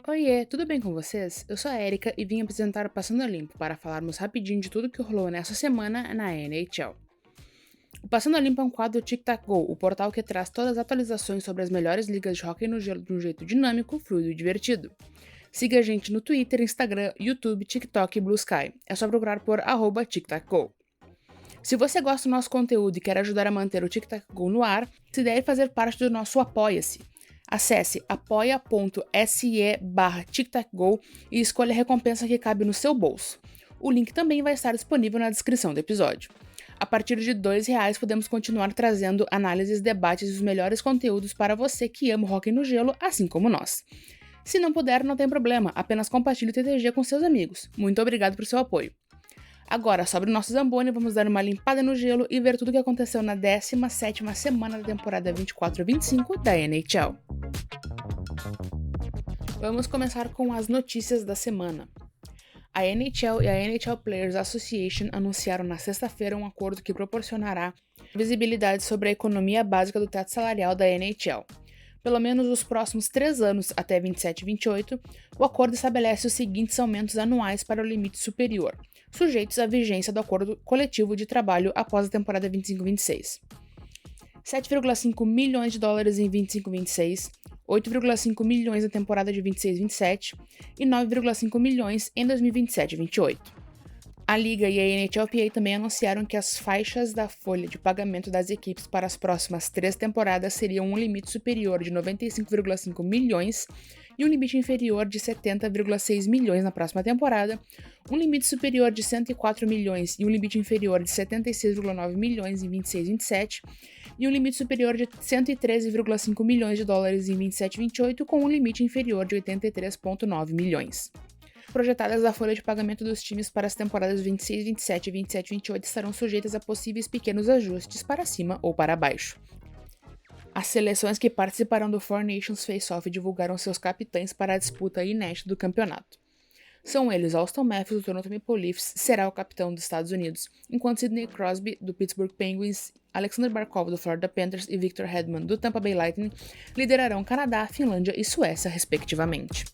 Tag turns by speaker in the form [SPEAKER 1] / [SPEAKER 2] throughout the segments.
[SPEAKER 1] Oiê, tudo bem com vocês? Eu sou a Erika e vim apresentar o Passando a Limpo para falarmos rapidinho de tudo que rolou nessa semana na NHL. O Passando a Limpo é um quadro Tic Tac Go, o portal que traz todas as atualizações sobre as melhores ligas de hóquei no gelo de um jeito dinâmico, fluido e divertido. Siga a gente no Twitter, Instagram, YouTube, TikTok e Blue Sky. É só procurar por @TicTacGo. Se você gosta do nosso conteúdo e quer ajudar a manter o Tic Tac Go no ar, se deve fazer parte do nosso Apoia-se. Acesse apoia.se/TicTacGo e escolha a recompensa que cabe no seu bolso. O link também vai estar disponível na descrição do episódio. A partir de R$ 2 podemos continuar trazendo análises, debates e os melhores conteúdos para você que ama o hóquei no gelo, assim como nós. Se não puder, não tem problema, apenas compartilhe o TTG com seus amigos. Muito obrigado por seu apoio. Agora, sobre o nosso Zamboni, vamos dar uma limpada no gelo e ver tudo o que aconteceu na 17ª semana da temporada 24-25 da NHL. Vamos começar com as notícias da semana. A NHL e a NHL Players Association anunciaram na sexta-feira um acordo que proporcionará visibilidade sobre a economia básica do teto salarial da NHL. Pelo menos nos próximos 3 anos, até 27 e 28, o acordo estabelece os seguintes aumentos anuais para o limite superior, sujeitos à vigência do acordo coletivo de trabalho após a temporada 25-26. $7,5 milhões em 25-26, 8,5 milhões na temporada de 26-27 e 9,5 milhões em 2027-28. A Liga e a NHLPA também anunciaram que as faixas da folha de pagamento das equipes para as próximas 3 temporadas seriam um limite superior de 95,5 milhões e um limite inferior de 70,6 milhões na próxima temporada, um limite superior de 104 milhões e um limite inferior de 76,9 milhões em 26-27 e um limite superior de 113,5 milhões de dólares em 27-28 com um limite inferior de 83,9 milhões. Projetadas da folha de pagamento dos times para as temporadas 26, 27 e 27, 28 estarão sujeitas a possíveis pequenos ajustes para cima ou para baixo. As seleções que participarão do Four Nations Face-Off divulgaram seus capitães para a disputa inédita do campeonato. São eles Auston Matthews, do Toronto Maple Leafs, será o capitão dos Estados Unidos, enquanto Sidney Crosby, do Pittsburgh Penguins, Alexander Barkov, do Florida Panthers e Victor Hedman, do Tampa Bay Lightning, liderarão Canadá, Finlândia e Suécia, respectivamente.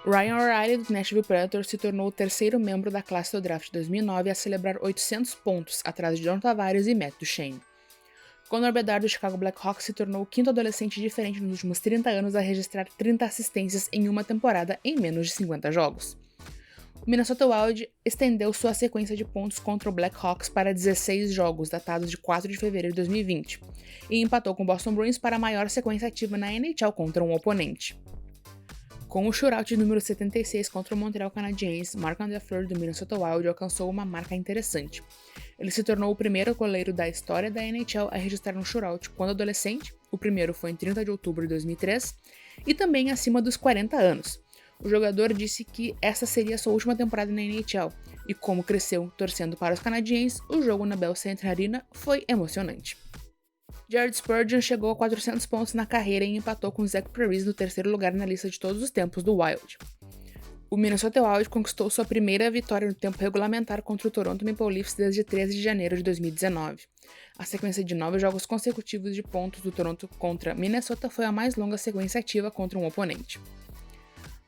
[SPEAKER 1] Ryan O'Reilly, do Nashville Predators, se tornou o terceiro membro da classe do draft de 2009 a celebrar 800 pontos, atrás de John Tavares e Matt Duchene. Connor Bedard, do Chicago Blackhawks, se tornou o quinto adolescente diferente nos últimos 30 anos a registrar 30 assistências em uma temporada em menos de 50 jogos. O Minnesota Wild estendeu sua sequência de pontos contra o Blackhawks para 16 jogos, datados de 4 de fevereiro de 2020, e empatou com o Boston Bruins para a maior sequência ativa na NHL contra um oponente. Com o shootout número 76 contra o Montreal Canadiens, Marc-André Fleury do Minnesota Wild alcançou uma marca interessante. Ele se tornou o primeiro goleiro da história da NHL a registrar um shootout quando adolescente, o primeiro foi em 30 de outubro de 2003, e também acima dos 40 anos. O jogador disse que essa seria sua última temporada na NHL, e como cresceu torcendo para os Canadiens, o jogo na Bell Center Arena foi emocionante. Jared Spurgeon chegou a 400 pontos na carreira e empatou com Zach Parise no terceiro lugar na lista de todos os tempos do Wild. O Minnesota Wild conquistou sua primeira vitória no tempo regulamentar contra o Toronto Maple Leafs desde 13 de janeiro de 2019. A sequência de 9 jogos consecutivos de pontos do Toronto contra Minnesota foi a mais longa sequência ativa contra um oponente.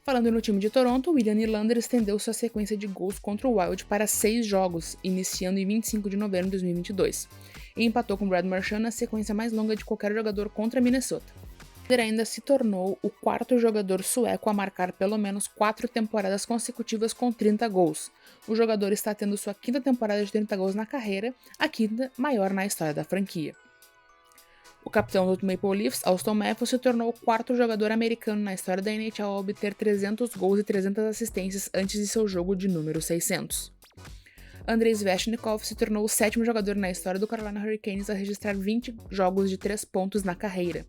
[SPEAKER 1] Falando no time de Toronto, William Nylander estendeu sua sequência de gols contra o Wild para 6 jogos, iniciando em 25 de novembro de 2022, e empatou com Brad Marchand na sequência mais longa de qualquer jogador contra Minnesota. Ele ainda se tornou o 4º jogador sueco a marcar pelo menos 4 temporadas consecutivas com 30 gols. O jogador está tendo sua 5ª temporada de 30 gols na carreira, a 5ª maior na história da franquia. O capitão do Maple Leafs, Auston Matthews, se tornou o 4º jogador americano na história da NHL a obter 300 gols e 300 assistências antes de seu jogo de número 600. Andrei Svechnikov se tornou o 7º jogador na história do Carolina Hurricanes a registrar 20 jogos de 3 pontos na carreira.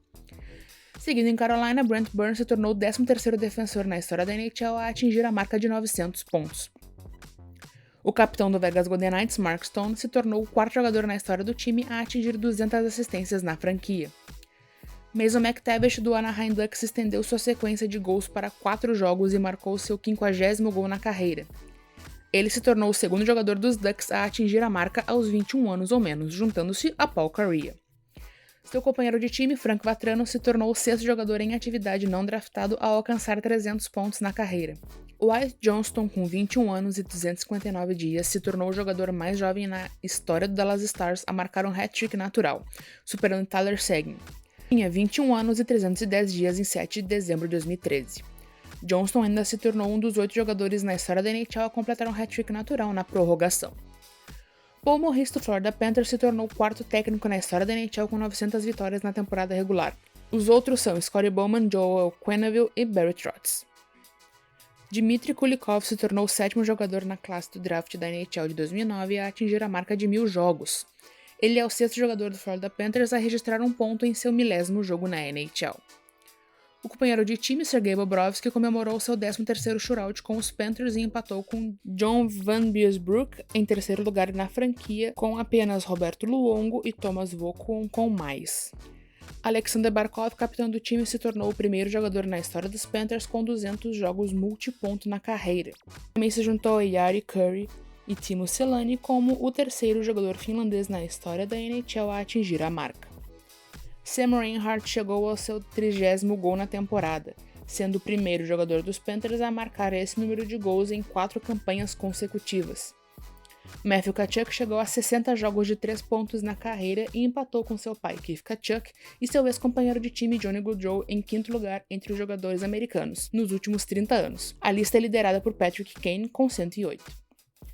[SPEAKER 1] Seguindo em Carolina, Brent Burns se tornou o 13º defensor na história da NHL a atingir a marca de 900 pontos. O capitão do Vegas Golden Knights, Mark Stone, se tornou o 4º jogador na história do time a atingir 200 assistências na franquia. Mason McTavish, do Anaheim Ducks, estendeu sua sequência de gols para 4 jogos e marcou seu 50º gol na carreira. Ele se tornou o 2º jogador dos Ducks a atingir a marca aos 21 anos ou menos, juntando-se a Paul Kariya. Seu companheiro de time, Frank Vatrano, se tornou o sexto jogador em atividade não draftado a alcançar 300 pontos na carreira. Wyatt Johnston, com 21 anos e 259 dias, se tornou o jogador mais jovem na história do Dallas Stars a marcar um hat-trick natural, superando Tyler Seguin. Tinha 21 anos e 310 dias em 7 de dezembro de 2013. Johnston ainda se tornou um dos 8 jogadores na história da NHL a completar um hat-trick natural na prorrogação. Paul Maurice do Florida Panthers se tornou o quarto técnico na história da NHL com 900 vitórias na temporada regular. Os outros são Scotty Bowman, Joel Quenneville e Barry Trotz. Dmitry Kulikov se tornou o sétimo jogador na classe do draft da NHL de 2009 a atingir a marca de 1.000 jogos. Ele é o sexto jogador do Florida Panthers a registrar um ponto em seu 1000º jogo na NHL. O companheiro de time, Sergei Bobrovsky, comemorou seu 13º shootout com os Panthers e empatou com John Van Beersbrook em terceiro lugar na franquia, com apenas Roberto Luongo e Thomas Vokoun com mais. Alexander Barkov, capitão do time, se tornou o primeiro jogador na história dos Panthers com 200 jogos multiponto na carreira. Também se juntou a Jari Kurri e Timo Selänne como o terceiro jogador finlandês na história da NHL a atingir a marca. Sam Reinhart chegou ao seu 30º gol na temporada, sendo o primeiro jogador dos Panthers a marcar esse número de gols em 4 campanhas consecutivas. Matthew Tkachuk chegou a 60 jogos de 3 pontos na carreira e empatou com seu pai Keith Tkachuk e seu ex-companheiro de time Johnny Gaudreau em quinto lugar entre os jogadores americanos nos últimos 30 anos. A lista é liderada por Patrick Kane com 108.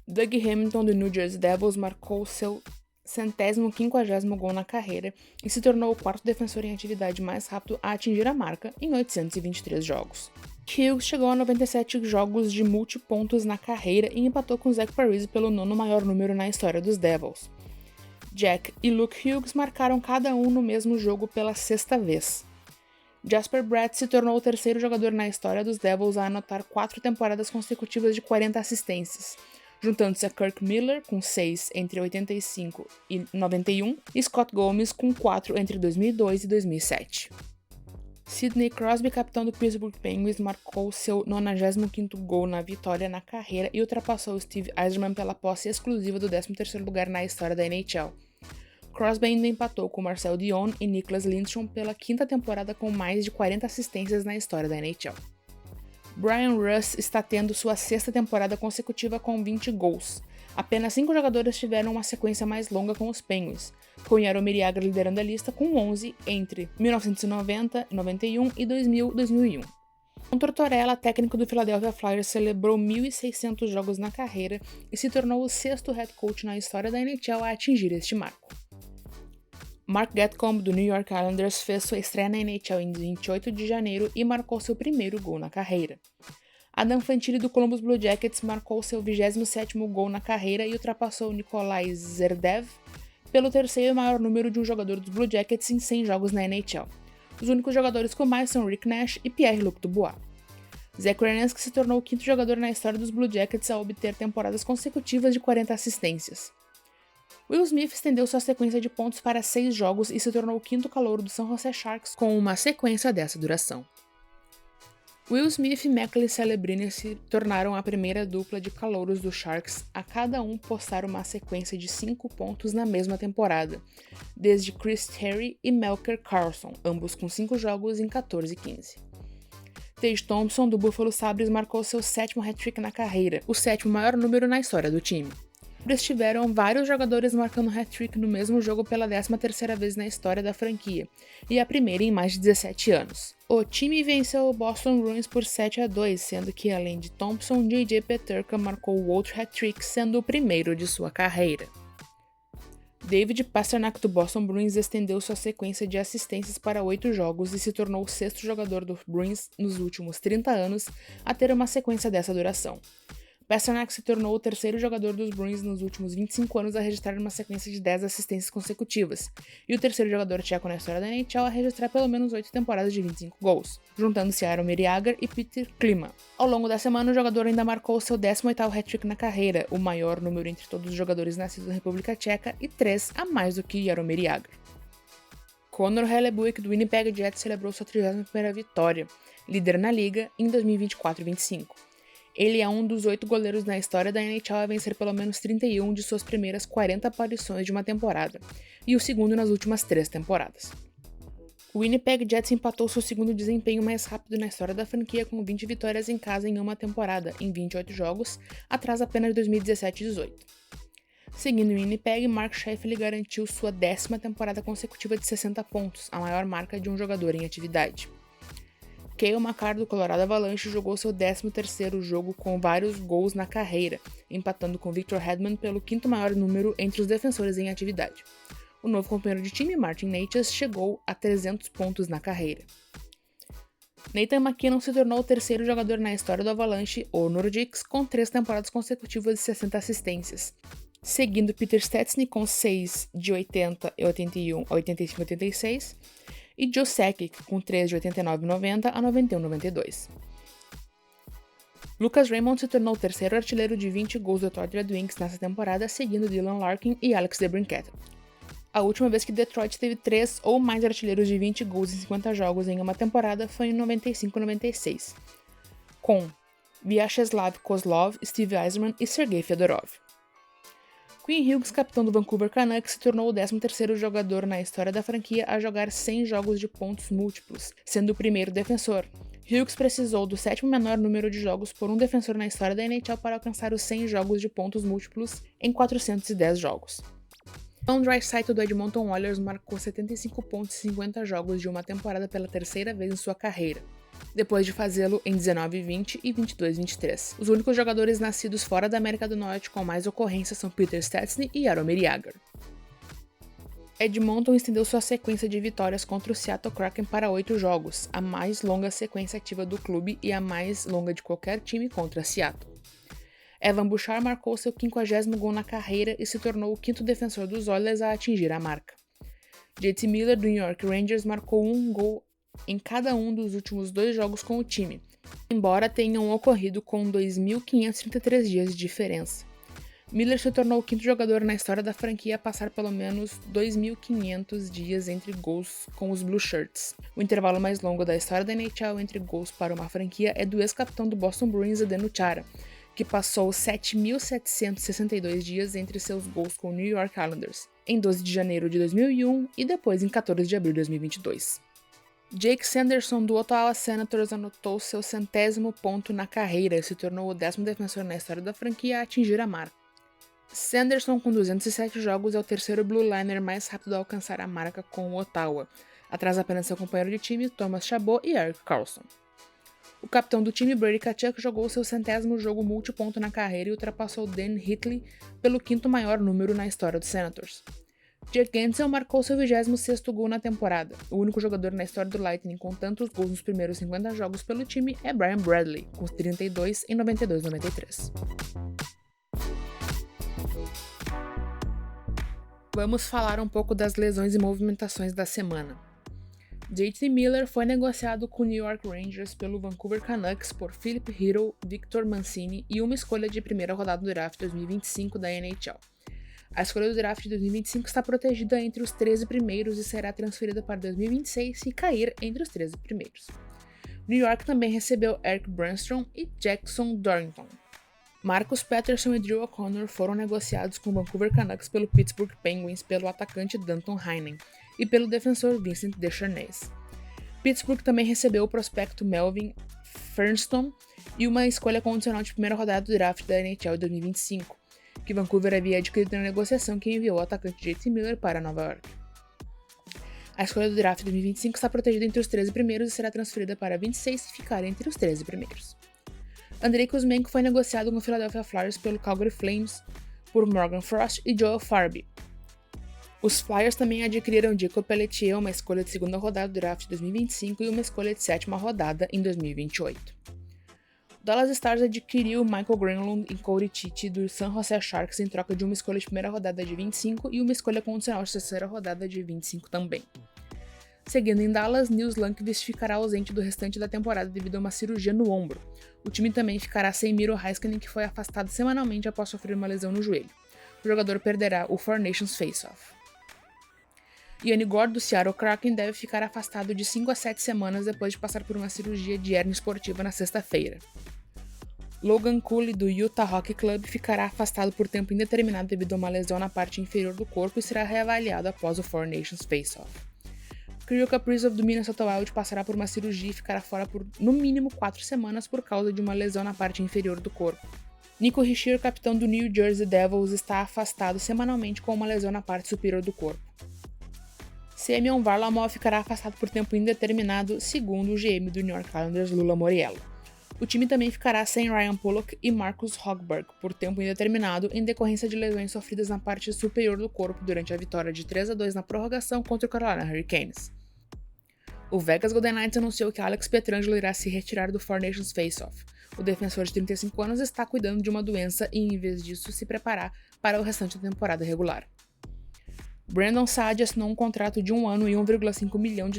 [SPEAKER 1] Doug Hamilton do New Jersey Devils marcou seu 150º gol na carreira e se tornou o quarto defensor em atividade mais rápido a atingir a marca em 823 jogos. Hughes chegou a 97 jogos de multipontos na carreira e empatou com Zach Parise pelo 9º maior número na história dos Devils. Jack e Luke Hughes marcaram cada um no mesmo jogo pela 6ª vez. Jasper Bratt se tornou o terceiro jogador na história dos Devils a anotar 4 temporadas consecutivas de 40 assistências, juntando-se a Kirk Miller, com 6 entre 85 e 91, e Scott Gomez, com 4 entre 2002 e 2007. Sidney Crosby, capitão do Pittsburgh Penguins, marcou seu 95º gol na vitória na carreira e ultrapassou Steve Yzerman pela posse exclusiva do 13º lugar na história da NHL. Crosby ainda empatou com Marcel Dion e Niklas Lindstrom pela 5ª temporada com mais de 40 assistências na história da NHL. Brian Russ está tendo sua 6ª temporada consecutiva com 20 gols. Apenas 5 jogadores tiveram uma sequência mais longa com os Penguins, com Jaromir Jagr liderando a lista com 11 entre 1990, 91 e 2000-2001. John Tortorella, técnico do Philadelphia Flyers, celebrou 1.600 jogos na carreira e se tornou o 6º head coach na história da NHL a atingir este marco. Mark Gatcomb, do New York Islanders, fez sua estreia na NHL em 28 de janeiro e marcou seu primeiro gol na carreira. Adam Fantilli, do Columbus Blue Jackets, marcou seu 27º gol na carreira e ultrapassou Nikolai Zerdev pelo terceiro maior número de um jogador dos Blue Jackets em 100 jogos na NHL. Os únicos jogadores com mais são Rick Nash e Pierre-Luc Dubois. Zach Werenski se tornou o 5º jogador na história dos Blue Jackets a obter temporadas consecutivas de 40 assistências. Will Smith estendeu sua sequência de pontos para 6 jogos e se tornou o 5º calouro do San Jose Sharks com uma sequência dessa duração. Will Smith e Mackley Celebrini se tornaram a primeira dupla de calouros do Sharks a cada um postar uma sequência de 5 pontos na mesma temporada, desde Chris Terry e Melker Karlsson, ambos com 5 jogos em 14 e 15. Tage Thompson, do Buffalo Sabres, marcou seu 7º hat-trick na carreira, o 7º maior número na história do time. Eles tiveram vários jogadores marcando hat-trick no mesmo jogo pela 13ª vez na história da franquia, e a primeira em mais de 17 anos. O time venceu o Boston Bruins por 7-2, sendo que além de Thompson, J.J. Peterka marcou o outro hat-trick, sendo o primeiro de sua carreira. David Pastrnak, do Boston Bruins, estendeu sua sequência de assistências para 8 jogos e se tornou o 6º jogador do Bruins nos últimos 30 anos a ter uma sequência dessa duração. Pastrnak se tornou o 3º jogador dos Bruins nos últimos 25 anos a registrar uma sequência de 10 assistências consecutivas, e o 3º jogador tcheco na história da NHL a registrar pelo menos 8 temporadas de 25 gols, juntando-se a Jaromir Jagr e Peter Klima. Ao longo da semana, o jogador ainda marcou seu 18º hat-trick na carreira, o maior número entre todos os jogadores nascidos na República Tcheca e 3 a mais do que Jaromir Jagr. Connor Hellebuyck, do Winnipeg Jets, celebrou sua 31ª vitória, líder na liga, em 2024-25. Ele é um dos 8 goleiros na história da NHL a vencer pelo menos 31 de suas primeiras 40 aparições de uma temporada, e o segundo nas últimas 3 temporadas. O Winnipeg Jets empatou seu segundo desempenho mais rápido na história da franquia com 20 vitórias em casa em uma temporada, em 28 jogos, atrás apenas de 2017 e 18. Seguindo o Winnipeg, Mark Scheifele garantiu sua 10ª temporada consecutiva de 60 pontos, a maior marca de um jogador em atividade. Cale Makar do Colorado Avalanche jogou seu 13º jogo com vários gols na carreira, empatando com Victor Hedman pelo 5º maior número entre os defensores em atividade. O novo companheiro de time, Martin Necas, chegou a 300 pontos na carreira. Nathan MacKinnon se tornou o 3º jogador na história do Avalanche, o Nordiques, com 3 temporadas consecutivas de 60 assistências, seguindo Peter Stastny com 6 de 80, 81 a 85 e 86, e Joe Sakic com 3 de 89 e 90 a 91 e 92. Lucas Raymond se tornou o 3º artilheiro de 20 gols do Detroit Red Wings nessa temporada, seguindo Dylan Larkin e Alex DeBrincat. A última vez que Detroit teve 3 ou mais artilheiros de 20 gols em 50 jogos em uma temporada foi em 95-96, com Vyacheslav Kozlov, Steve Yzerman e Sergei Fedorov. Quinn Hughes, capitão do Vancouver Canucks, se tornou o 13º jogador na história da franquia a jogar 100 jogos de pontos múltiplos, sendo o primeiro defensor. Hughes precisou do 7º menor número de jogos por um defensor na história da NHL para alcançar os 100 jogos de pontos múltiplos em 410 jogos. John Draisaitl do Edmonton Oilers marcou 75 pontos em 50 jogos de uma temporada pela 3ª vez em sua carreira, depois de fazê-lo em 19-20 e 22-23. Os únicos jogadores nascidos fora da América do Norte com mais ocorrências são Peter Stastny e Jaromir Jagr. Edmonton estendeu sua sequência de vitórias contra o Seattle Kraken para 8 jogos, a mais longa sequência ativa do clube e a mais longa de qualquer time contra Seattle. Evan Bouchard marcou seu 50º gol na carreira e se tornou o 5º defensor dos Oilers a atingir a marca. JT Miller, do New York Rangers, marcou um gol em cada um dos últimos 2 jogos com o time, embora tenham ocorrido com 2.533 dias de diferença. Miller se tornou o 5º jogador na história da franquia a passar pelo menos 2.500 dias entre gols com os Blue Shirts. O intervalo mais longo da história da NHL entre gols para uma franquia é do ex-capitão do Boston Bruins, Zdeno Chara, que passou 7.762 dias entre seus gols com o New York Islanders, em 12 de janeiro de 2001 e depois em 14 de abril de 2022. Jake Sanderson, do Ottawa Senators, anotou seu 100º ponto na carreira e se tornou o 10º defensor na história da franquia a atingir a marca. Sanderson, com 207 jogos, é o 3º blue liner mais rápido a alcançar a marca com o Ottawa, atrás apenas seu companheiro de time, Thomas Chabot e Erik Karlsson. O capitão do time, Brady Tkachuk, jogou seu 100º jogo multiponto na carreira e ultrapassou Dan Hitley pelo 5º maior número na história dos Senators. Jake Guentzel marcou seu 26º gol na temporada. O único jogador na história do Lightning com tantos gols nos primeiros 50 jogos pelo time é Brian Bradley, com 32 em 92-93. Vamos falar um pouco das lesões e movimentações da semana. JT Miller foi negociado com o New York Rangers pelo Vancouver Canucks por Philip Chytil, Victor Mancini e uma escolha de primeira rodada do draft 2025 da NHL. A escolha do draft de 2025 está protegida entre os 13 primeiros e será transferida para 2026 se cair entre os 13 primeiros. New York também recebeu Erik Brannstrom e Jackson Dorrington. Marcus Pettersson e Drew O'Connor foram negociados com o Vancouver Canucks pelo Pittsburgh Penguins pelo atacante Danton Heinen e pelo defensor Vincent Descharnais. Pittsburgh também recebeu o prospecto Melvin Fernstone e uma escolha condicional de primeira rodada do draft da NHL 2025, que Vancouver havia adquirido na negociação que enviou o atacante JT Miller para Nova York. A escolha do draft 2025 está protegida entre os 13 primeiros e será transferida para 26 se ficar entre os 13 primeiros. Andrei Kuzmenko foi negociado com o Philadelphia Flyers pelo Calgary Flames por Morgan Frost e Joel Farabee. Os Flyers também adquiriram Jacob Pelletier, uma escolha de segunda rodada do draft de 2025 e uma escolha de 7ª rodada em 2028. O Dallas Stars adquiriu Michael Granlund e Cody Ceci do San Jose Sharks em troca de uma escolha de primeira rodada de 25 e uma escolha condicional de terceira rodada de 25 também. Seguindo em Dallas, Nils Lundqvist ficará ausente do restante da temporada devido a uma cirurgia no ombro. O time também ficará sem Miro Heiskanen, que foi afastado semanalmente após sofrer uma lesão no joelho. O jogador perderá o Four Nations Face-Off. Yanni Gourde, do Seattle Kraken, deve ficar afastado de 5 a 7 semanas depois de passar por uma cirurgia de hérnia esportiva na sexta-feira. Logan Cooley, do Utah Hockey Club, ficará afastado por tempo indeterminado devido a uma lesão na parte inferior do corpo e será reavaliado após o Four Nations Face-Off. Kirill Kaprizov do Minnesota Wild passará por uma cirurgia e ficará fora por no mínimo 4 semanas por causa de uma lesão na parte inferior do corpo. Nico Hischier, capitão do New Jersey Devils, está afastado semanalmente com uma lesão na parte superior do corpo. Semyon Varlamov ficará afastado por tempo indeterminado, segundo o GM do New York Islanders, Lula Moriello. O time também ficará sem Ryan Pulock e Marcus Hogberg por tempo indeterminado em decorrência de lesões sofridas na parte superior do corpo durante a vitória de 3-2 na prorrogação contra o Carolina Hurricanes. O Vegas Golden Knights anunciou que Alex Pietrangelo irá se retirar do Four Nations Face-Off. O defensor de 35 anos está cuidando de uma doença e, em vez disso, se preparar para o restante da temporada regular. Brandon Saad assinou um contrato de 1 ano e $1,5 milhão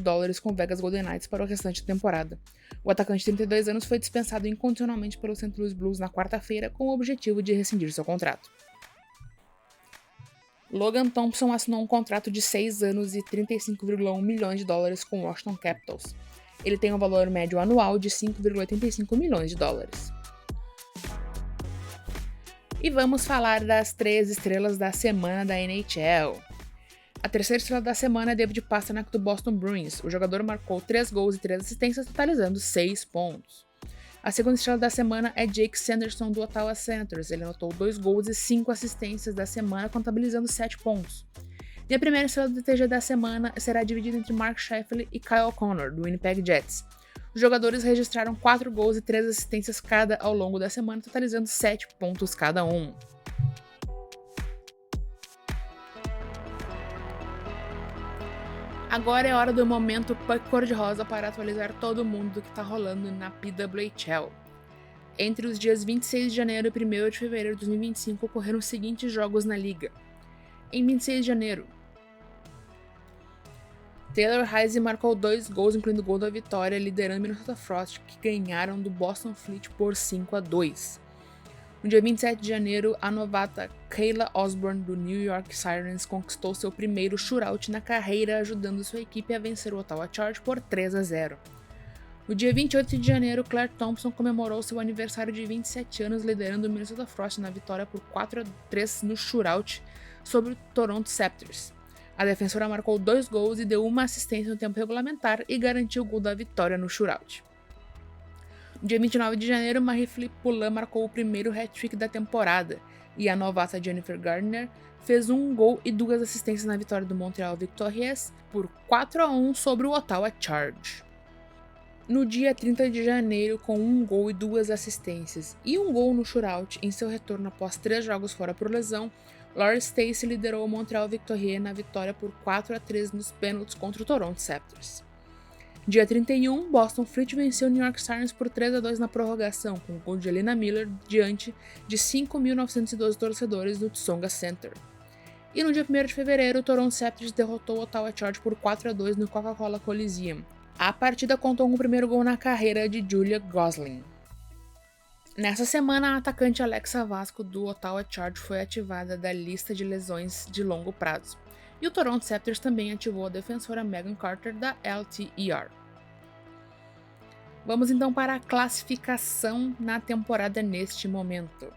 [SPEAKER 1] com o Vegas Golden Knights para o restante da temporada. O atacante de 32 anos foi dispensado incondicionalmente pelo St. Louis Blues na quarta-feira com o objetivo de rescindir seu contrato. Logan Thompson assinou um contrato de 6 anos e $35,1 milhões com o Washington Capitals. Ele tem um valor médio anual de $5,85 milhões. E vamos falar das 3 estrelas da semana da NHL. A terceira estrela da semana é David Pastrnak do Boston Bruins. O jogador marcou 3 gols e 3 assistências, totalizando 6 pontos. A segunda estrela da semana é Jake Sanderson do Ottawa Senators. Ele anotou 2 gols e 5 assistências da semana, contabilizando 7 pontos. E a primeira estrela do TG da semana será dividida entre Mark Scheifele e Kyle Connor, do Winnipeg Jets. Os jogadores registraram 4 gols e 3 assistências cada ao longo da semana, totalizando 7 pontos cada um. Agora é hora do momento Puck Cor-de-Rosa para atualizar todo mundo do que está rolando na PWHL. Entre os dias 26 de janeiro e 1º de fevereiro de 2025 ocorreram os seguintes jogos na liga. Em 26 de janeiro, Taylor Heise marcou 2 gols, incluindo o gol da vitória, liderando Minnesota Frost, que ganharam do Boston Fleet por 5-2. No dia 27 de janeiro, a novata Kayla Osborne, do New York Sirens, conquistou seu primeiro shutout na carreira, ajudando sua equipe a vencer o Ottawa Charge por 3-0. No dia 28 de janeiro, Claire Thompson comemorou seu aniversário de 27 anos, liderando o Minnesota Frost na vitória por 4-3 no shootout sobre o Toronto Raptors. A defensora marcou 2 gols e deu uma assistência no tempo regulamentar e garantiu o gol da vitória no shootout. No dia 29 de janeiro, Marie-Philippe Poulin marcou o primeiro hat-trick da temporada, e a novata Jennifer Gardner fez 1 gol e 2 assistências na vitória do Montreal Victorious por 4-1 sobre o Ottawa Charge. No dia 30 de janeiro, com 1 gol e 2 assistências e 1 gol no shootout em seu retorno após 3 jogos fora por lesão, Laurie Stacey liderou o Montreal Victorious na vitória por 4-3 nos pênaltis contra o Toronto Raptors. Dia 31, Boston Fleet venceu o New York Sirens por 3-2 na prorrogação, com o gol de Elena Miller diante de 5.912 torcedores no Tsonga Center. E no dia 1º de fevereiro, o Toronto Raptors derrotou o Ottawa Charge por 4-2 no Coca-Cola Coliseum. A partida contou com o primeiro gol na carreira de Julia Gosling. Nessa semana, a atacante Alexa Vasco do Ottawa Charge foi ativada da lista de lesões de longo prazo. E o Toronto Raptors também ativou a defensora Megan Carter da LTER. Vamos então para a classificação na temporada neste momento.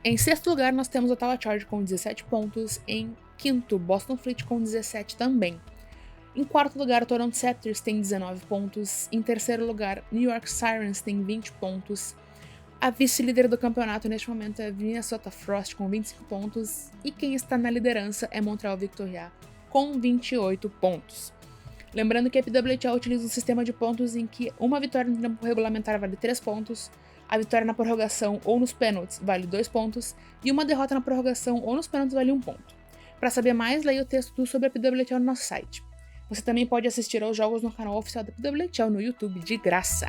[SPEAKER 1] Em sexto lugar, nós temos o Ottawa Charge com 17 pontos. Em quinto, Boston Fleet com 17 também. Em quarto lugar, o Toronto Raptors tem 19 pontos. Em terceiro lugar, New York Sirens tem 20 pontos. A vice-líder do campeonato neste momento é Minnesota Frost com 25 pontos. E quem está na liderança é Montreal Victorious com 28 pontos. Lembrando que a PWHL utiliza um sistema de pontos em que uma vitória no tempo regulamentar vale 3 pontos, a vitória na prorrogação ou nos pênaltis vale 2 pontos, e uma derrota na prorrogação ou nos pênaltis vale 1 ponto. Para saber mais, leia o texto sobre a PWHL no nosso site. Você também pode assistir aos jogos no canal oficial da PWHL no YouTube de graça.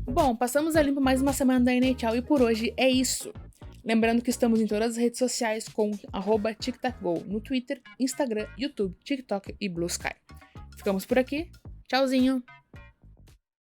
[SPEAKER 1] Bom, passamos a limpo mais uma semana da NHL e por hoje é isso. Lembrando que estamos em todas as redes sociais com @TicTacGo no Twitter, Instagram, YouTube, TikTok e Blue Sky. Ficamos por aqui. Tchauzinho!